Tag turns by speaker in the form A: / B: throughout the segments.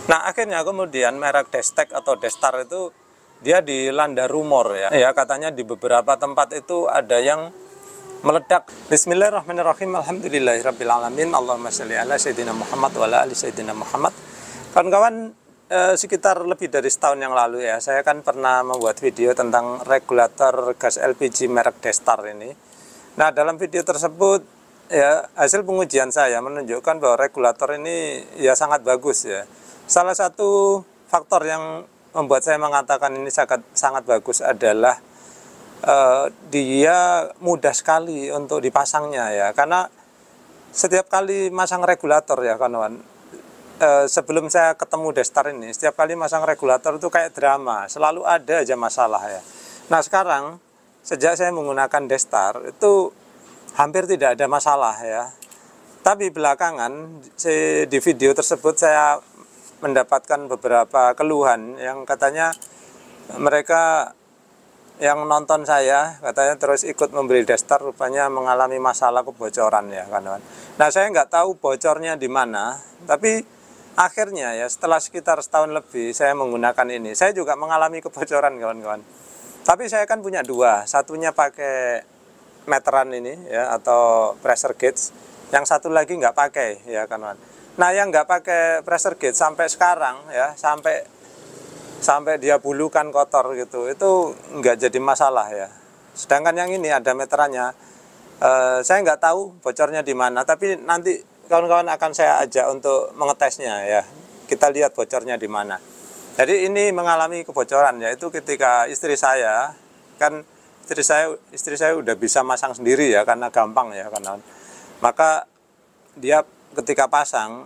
A: Nah, akhirnya kemudian merek Destek atau Destar itu dia dilanda rumor ya. Ya, katanya di beberapa tempat itu ada yang meledak. Bismillahirrahmanirrahim. Alhamdulillahirabbil alamin. Allahumma shalli ala sayyidina Muhammad wa ala ali sayyidina Muhammad. Kawan-kawan, sekitar lebih dari setahun yang lalu ya, saya kan pernah membuat video tentang regulator gas LPG merek Destar ini. Nah, dalam video tersebut ya, hasil pengujian saya menunjukkan bahwa regulator ini ya sangat bagus ya. Salah satu faktor yang membuat saya mengatakan ini sangat bagus adalah dia mudah sekali untuk dipasangnya ya, karena setiap kali masang regulator ya kawan, sebelum saya ketemu Destar ini, setiap kali masang regulator itu kayak drama, selalu ada aja masalah ya. Nah, sekarang sejak saya menggunakan Destar itu hampir tidak ada masalah ya. Tapi belakangan di video tersebut saya mendapatkan beberapa keluhan yang katanya mereka yang nonton saya katanya terus ikut membeli Destar, rupanya mengalami masalah kebocoran ya kawan. Nah, saya nggak tahu bocornya di mana, tapi akhirnya ya setelah sekitar setahun lebih saya menggunakan ini, saya juga mengalami kebocoran kawan-kawan. Tapi saya kan punya dua, satunya pakai meteran ini ya atau pressure gauge, yang satu lagi nggak pakai ya kawan. Nah, yang nggak pakai pressure gauge sampai sekarang ya, sampai dia bulukan kotor gitu, itu nggak jadi masalah ya. Sedangkan yang ini ada meterannya, saya nggak tahu bocornya di mana, tapi nanti kawan-kawan akan saya ajak untuk mengetesnya ya. Kita lihat bocornya di mana. Jadi ini mengalami kebocoran, yaitu ketika istri saya udah bisa masang sendiri ya, karena gampang ya kawan. Maka dia ketika pasang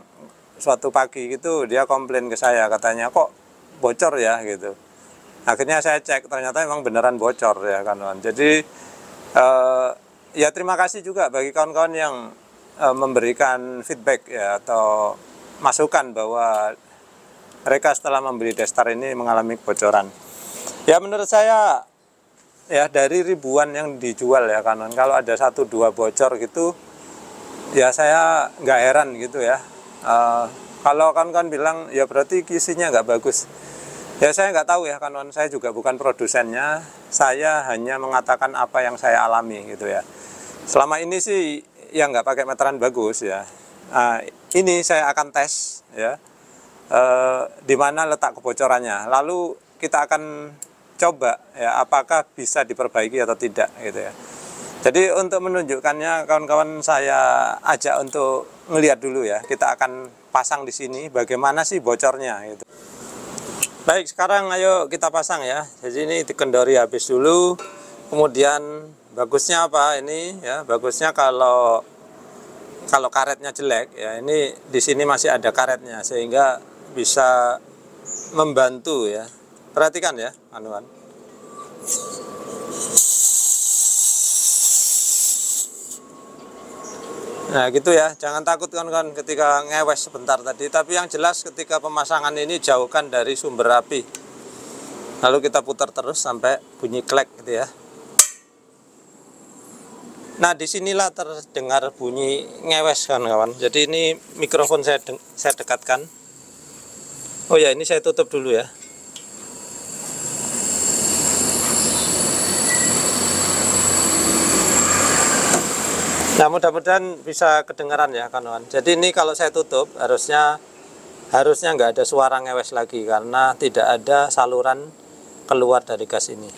A: suatu pagi gitu dia komplain ke saya, katanya kok bocor ya gitu. Akhirnya saya cek, ternyata memang beneran bocor ya kawan. Jadi ya terima kasih juga bagi kawan-kawan yang memberikan feedback ya atau masukan bahwa mereka setelah membeli Destar ini mengalami kebocoran. Ya, menurut saya ya dari ribuan yang dijual ya kawan, kalau ada 1-2 bocor gitu ya saya nggak heran gitu ya. Kalau kawan-kawan bilang ya berarti kisinya nggak bagus. Ya saya nggak tahu ya kawan, saya juga bukan produsennya, saya hanya mengatakan apa yang saya alami gitu ya. Selama ini sih yang nggak pakai meteran bagus ya. Ini saya akan tes ya, di mana letak kebocorannya. Lalu kita akan coba ya apakah bisa diperbaiki atau tidak gitu ya. Jadi untuk menunjukkannya kawan-kawan saya ajak untuk ngelihat dulu ya. Kita akan pasang di sini bagaimana sih bocornya gitu. Baik, sekarang ayo kita pasang ya. Jadi ini dikendori habis dulu. Kemudian bagusnya apa ini ya? Bagusnya kalau karetnya jelek ya, ini di sini masih ada karetnya sehingga bisa membantu ya. Perhatikan ya, kawan. Nah gitu ya, jangan takut kawan-kawan ketika ngewes sebentar tadi. Tapi yang jelas ketika pemasangan ini jauhkan dari sumber api. Lalu kita putar terus sampai bunyi klek gitu ya. Nah disinilah terdengar bunyi ngewes kawan-kawan. Jadi ini mikrofon saya dekatkan. Oh ya, ini saya tutup dulu ya. Nah mudah-mudahan bisa kedengaran ya kawan. Jadi ini kalau saya tutup harusnya nggak ada suara ngewes lagi karena tidak ada saluran keluar dari gas ini.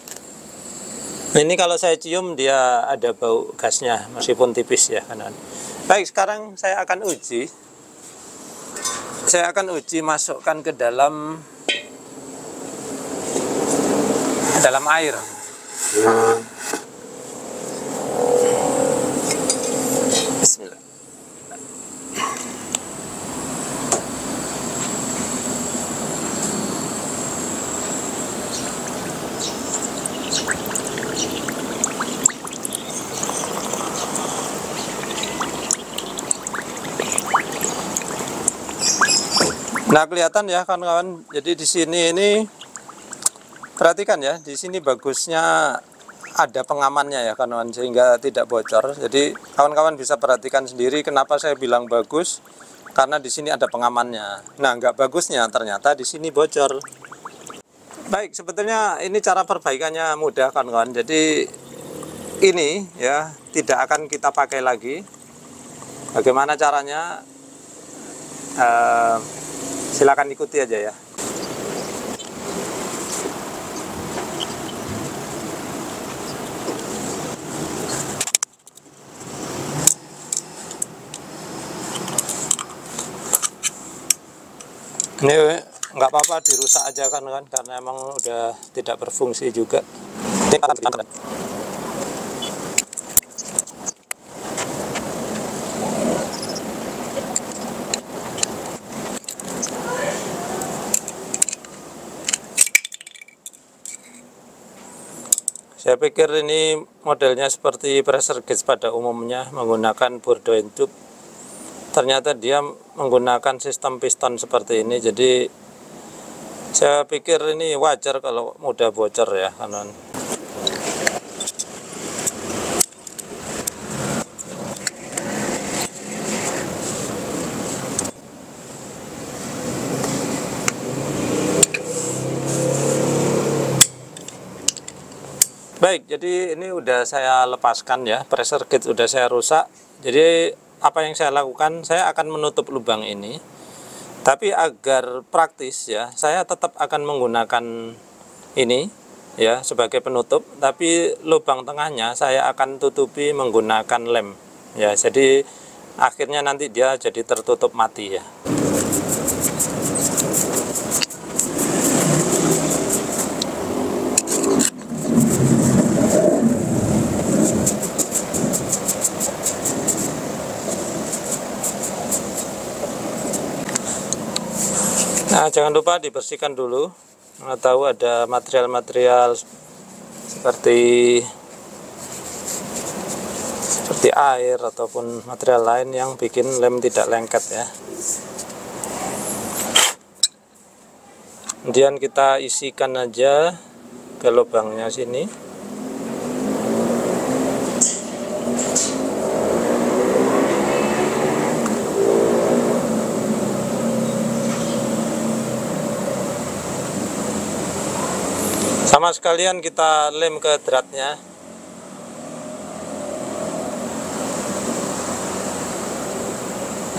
A: Ini kalau saya cium dia ada bau gasnya meskipun tipis ya kawan. Baik, sekarang saya akan uji. Saya akan uji masukkan ke dalam air. Bismillah. Nah, kelihatan ya kawan-kawan. Jadi di sini ini perhatikan ya, di sini bagusnya ada pengamannya ya kawan-kawan sehingga tidak bocor. Jadi kawan-kawan bisa perhatikan sendiri kenapa saya bilang bagus. karena di sini ada pengamannya. Nah, nggak bagusnya ternyata di sini bocor. Baik, sebetulnya ini cara perbaikannya mudah kawan-kawan. Jadi ini ya tidak akan kita pakai lagi. Bagaimana caranya? Silakan ikuti aja ya. Ini nggak apa-apa dirusak aja kan karena emang udah tidak berfungsi juga. Ini saya pikir ini modelnya seperti pressure gauge pada umumnya menggunakan Bourdon tube. Ternyata dia menggunakan sistem piston seperti ini, jadi saya pikir ini wajar kalau mudah bocor ya kawan. Baik, jadi ini udah saya lepaskan ya, pressure gauge udah saya rusak. Jadi apa yang saya lakukan, saya akan menutup lubang ini. Tapi agar praktis ya, saya tetap akan menggunakan ini ya sebagai penutup. Tapi lubang tengahnya saya akan tutupi menggunakan lem ya. Jadi akhirnya nanti dia jadi tertutup mati ya. Nah, jangan lupa dibersihkan dulu. Karena tahu ada material-material seperti air ataupun material lain yang bikin lem tidak lengket ya. Kemudian kita isikan aja ke lubangnya sini. Sama sekalian kita lem ke dratnya.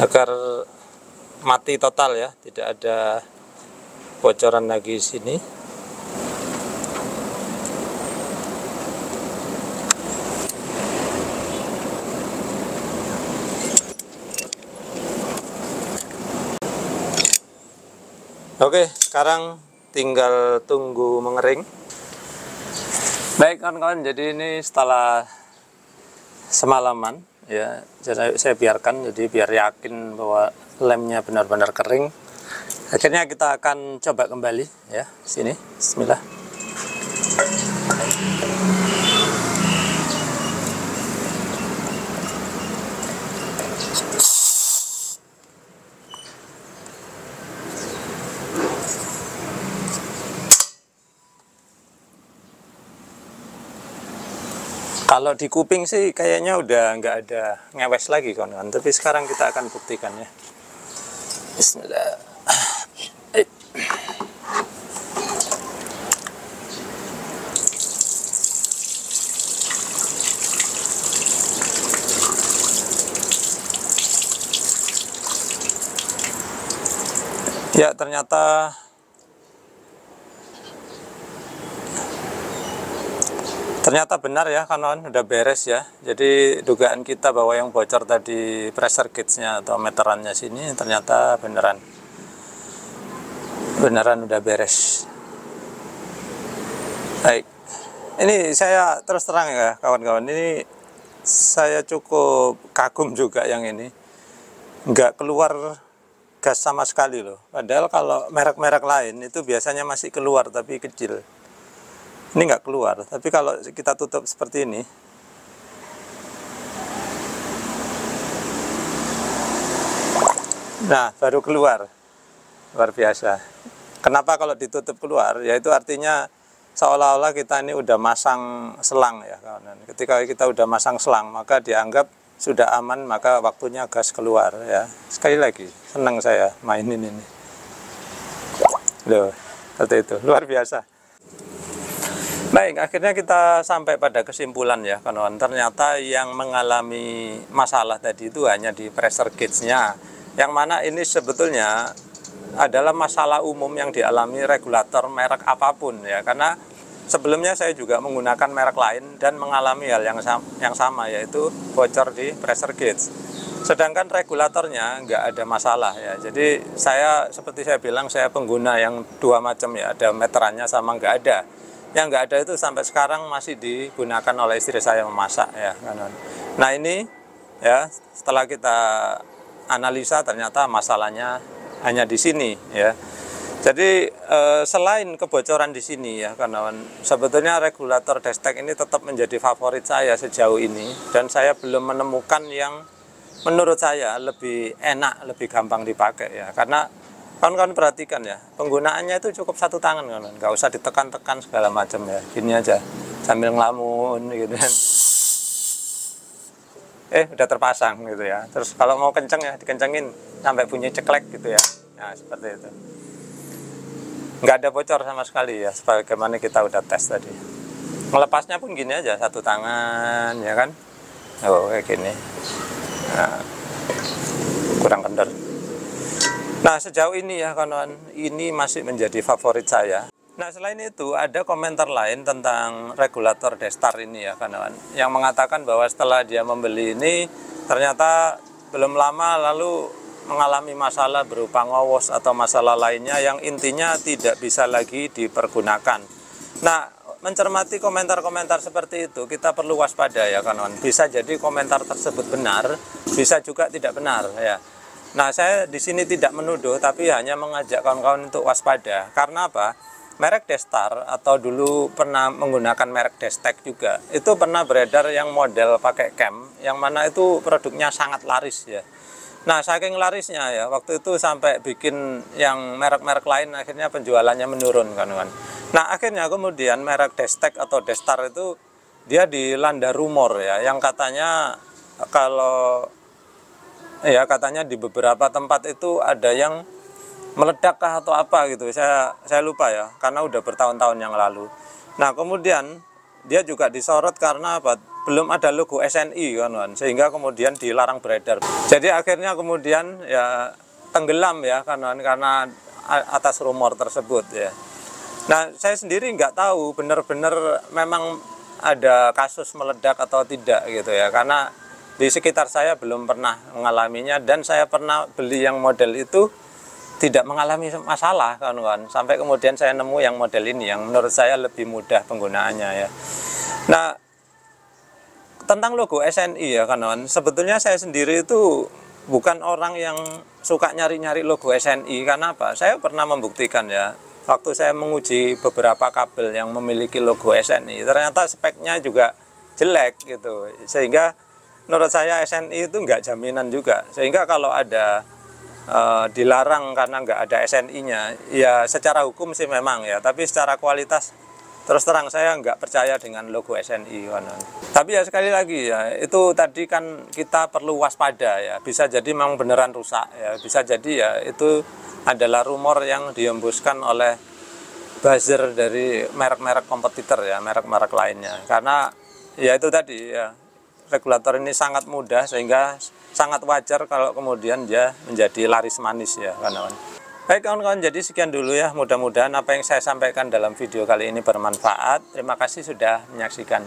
A: Agar mati total ya, tidak ada bocoran lagi di sini. Oke, sekarang tinggal tunggu mengering. Baik kawan-kawan, jadi ini setelah semalaman ya, saya biarkan jadi biar yakin bahwa lemnya benar-benar kering. Akhirnya kita akan coba kembali ya, sini. Bismillah. Kalau di kuping sih kayaknya udah nggak ada ngewes lagi kawan-kawan, tapi sekarang kita akan buktikan ya. Bismillah. Ya, ternyata benar ya kawan-kawan, udah beres ya. Jadi dugaan kita bahwa yang bocor tadi pressure gauge-nya atau meterannya sini ternyata beneran udah beres. Baik, ini saya terus terang ya kawan-kawan, ini saya cukup kagum juga yang ini, nggak keluar gas sama sekali loh. Padahal kalau merek-merek lain itu biasanya masih keluar tapi kecil. Ini nggak keluar, tapi kalau kita tutup seperti ini, nah baru keluar. Luar biasa. Kenapa kalau ditutup keluar? Yaitu artinya seolah-olah kita ini udah masang selang ya kawan. Ketika kita udah masang selang, maka dianggap sudah aman, maka waktunya gas keluar ya. Sekali lagi, senang saya mainin ini. Loh, seperti itu, luar biasa. Baik, akhirnya kita sampai pada kesimpulan ya, kawan. Ternyata yang mengalami masalah tadi itu hanya di pressure gauge-nya, yang mana ini sebetulnya adalah masalah umum yang dialami regulator merek apapun ya. Karena sebelumnya saya juga menggunakan merek lain dan mengalami hal yang sama, yaitu bocor di pressure gauge. Sedangkan regulatornya nggak ada masalah ya. Jadi saya, seperti saya bilang, saya pengguna yang dua macam ya, ada meterannya sama nggak ada. Yang nggak ada itu sampai sekarang masih digunakan oleh istri saya memasak ya. Nah ini ya, setelah kita analisa ternyata masalahnya hanya di sini ya. Jadi selain kebocoran di sini ya, kawan, sebetulnya regulator Destech ini tetap menjadi favorit saya sejauh ini, dan saya belum menemukan yang menurut saya lebih enak, lebih gampang dipakai ya. Karena kawan-kawan perhatikan ya, penggunaannya itu cukup satu tangan, kawan, nggak usah ditekan-tekan segala macam ya, gini aja sambil ngelamun gitu kan. Udah terpasang gitu ya. Terus kalau mau kenceng ya dikencengin sampai bunyi ceklek gitu ya. Nah seperti itu. Nggak ada bocor sama sekali ya, sebagaimana kita udah tes tadi. Melepasnya pun gini aja, satu tangan ya kan. Oh kayak gini. Nah, kurang kendor. Nah sejauh ini ya kawan, ini masih menjadi favorit saya. Nah selain itu ada komentar lain tentang regulator Destar ini ya kawan, yang mengatakan bahwa setelah dia membeli ini ternyata belum lama lalu mengalami masalah berupa ngowos atau masalah lainnya yang intinya tidak bisa lagi dipergunakan. Nah mencermati komentar-komentar seperti itu kita perlu waspada ya kawan. Bisa jadi komentar tersebut benar, bisa juga tidak benar ya. Nah, saya di sini tidak menuduh, tapi hanya mengajak kawan-kawan untuk waspada. Karena apa? Merek Destar atau dulu pernah menggunakan merek Destech juga, itu pernah beredar yang model pakai cam, yang mana itu produknya sangat laris ya. Nah, saking larisnya ya, waktu itu sampai bikin yang merek-merek lain akhirnya penjualannya menurun kawan-kawan. Nah, akhirnya kemudian merek Destech atau Destar itu dia dilanda rumor ya, yang katanya katanya di beberapa tempat itu ada yang meledak kah atau apa gitu, saya lupa ya, karena udah bertahun-tahun yang lalu. Nah kemudian dia juga disorot karena apa? Belum ada logo SNI kan, sehingga kemudian dilarang beredar. Jadi akhirnya kemudian ya tenggelam ya karena atas rumor tersebut ya. Nah saya sendiri nggak tahu benar-benar memang ada kasus meledak atau tidak gitu ya, karena di sekitar saya belum pernah mengalaminya, dan saya pernah beli yang model itu tidak mengalami masalah kawan-kawan. Sampai kemudian saya nemu yang model ini yang menurut saya lebih mudah penggunaannya ya. Nah tentang logo SNI ya kawan-kawan, sebetulnya saya sendiri itu bukan orang yang suka nyari-nyari logo SNI. Karena apa? Saya pernah membuktikan ya, waktu saya menguji beberapa kabel yang memiliki logo SNI, ternyata speknya juga jelek gitu, sehingga menurut saya SNI itu nggak jaminan juga. Sehingga kalau ada dilarang karena nggak ada SNI-nya, ya secara hukum sih memang ya, tapi secara kualitas terus terang saya nggak percaya dengan logo SNI kawan. Tapi ya sekali lagi ya, itu tadi kan kita perlu waspada ya, bisa jadi memang beneran rusak ya, bisa jadi ya itu adalah rumor yang dihembuskan oleh buzzer dari merek-merek kompetitor ya, merek-merek lainnya. Karena ya itu tadi ya, regulator ini sangat mudah, sehingga sangat wajar kalau kemudian dia menjadi laris manis ya kawan-kawan. Baik kawan-kawan, jadi sekian dulu ya, mudah-mudahan apa yang saya sampaikan dalam video kali ini bermanfaat. Terima kasih sudah menyaksikan.